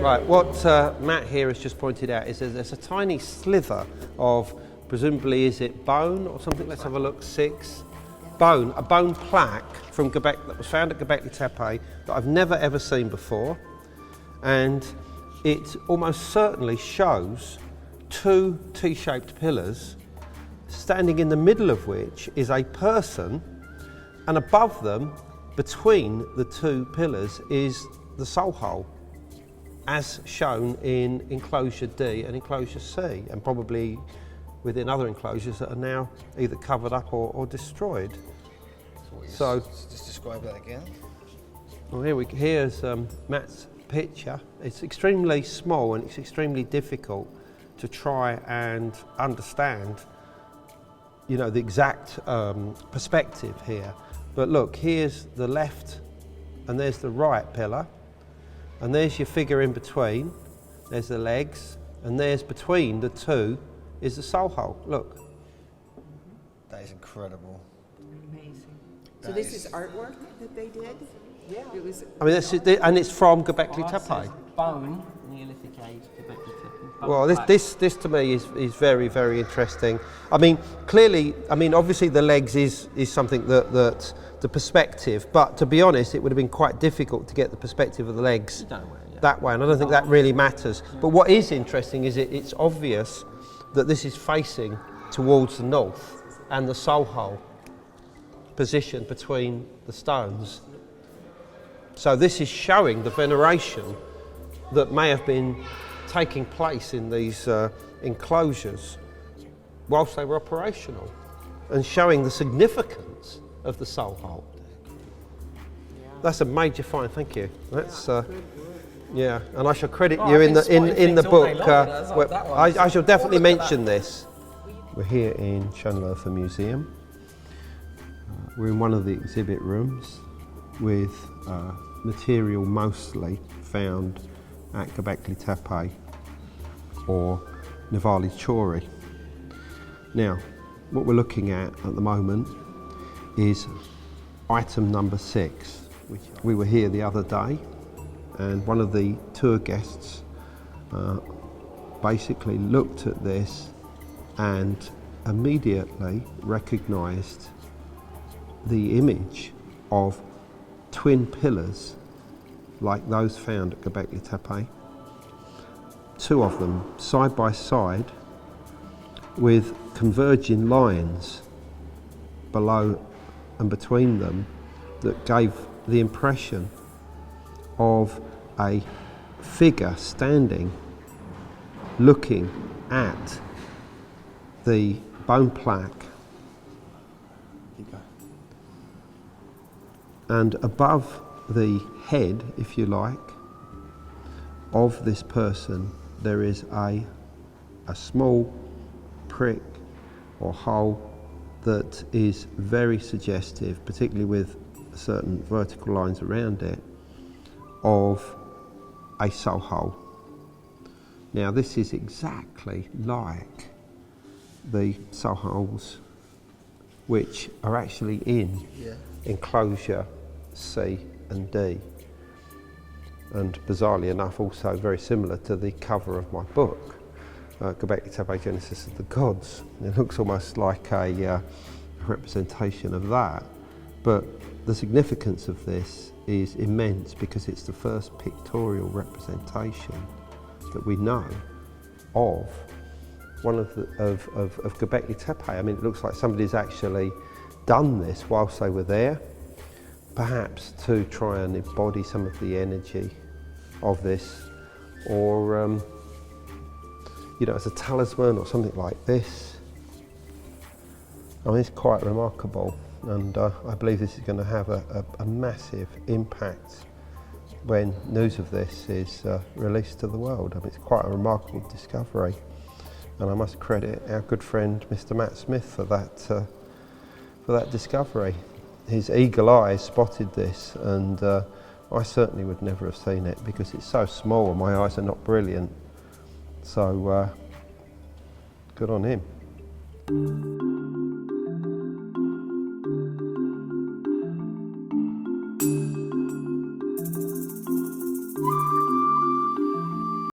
Right, what Matt here has just pointed out is there's a tiny slither of, presumably is it bone or something? Let's have a look. Bone, a bone plaque from Göbekli that was found at Göbekli Tepe that I've never ever seen before, and it almost certainly shows two T-shaped pillars, standing in the middle of which is a person, and above them, between the two pillars, is the soul hole, as shown in enclosure D and enclosure C, and probably within other enclosures that are now either covered up or destroyed. So just describe that again. Well, here's Matt's picture. It's extremely small and it's extremely difficult to try and understand, you know, the exact perspective here. But look, here's the left and there's the right pillar. And there's your figure in between, there's the legs, and there's between the two is the soul hole. Look. That is incredible. Amazing. So this is artwork that they did? Yeah. It was. I mean, and it's from Göbekli Tepe. Bone, Neolithic age, Göbekli Tepe. Well, this to me is very, very interesting. I mean, clearly, obviously the legs is something that the perspective, but to be honest, it would have been quite difficult to get the perspective of the legs that way, and I don't think that really matters. But what is interesting is it's obvious that this is facing towards the north, and the soul hole positioned between the stones. So this is showing the veneration that may have been taking place in these enclosures whilst they were operational, and showing the significance of the soul hole. That's a major find. Thank you. That's yeah, and I shall credit you in the book. I shall definitely mention this. We're here in Schönleitha Museum. We're in one of the exhibit rooms with material mostly found at Göbekli Tepe or Megalithomania. Now, what we're looking at the moment is item number 6. We were here the other day, and one of the tour guests basically looked at this and immediately recognised the image of twin pillars like those found at Göbekli Tepe, two of them side by side with converging lines below and between them that gave the impression of a figure standing looking at the bone plaque, and above the head, if you like, of this person there is a small prick or hole that is very suggestive, particularly with certain vertical lines around it, of a soul hole. Now this is exactly like the soul holes which are actually in enclosure C and D, and bizarrely enough also very similar to the cover of my book, Göbekli Tepe Genesis of the Gods. It looks almost like a representation of that, but the significance of this is immense because it's the first pictorial representation that we know of one of Göbekli Tepe. I mean, it looks like somebody's actually done this whilst they were there. perhaps to try and embody some of the energy of this, or you know, as a talisman or something like this. I mean, it's quite remarkable, and I believe this is going to have a massive impact when news of this is released to the world. I mean, it's quite a remarkable discovery, and I must credit our good friend Mr. Matt Smith for that discovery. His eagle eye spotted this, and I certainly would never have seen it because it's so small and my eyes are not brilliant. So good on him.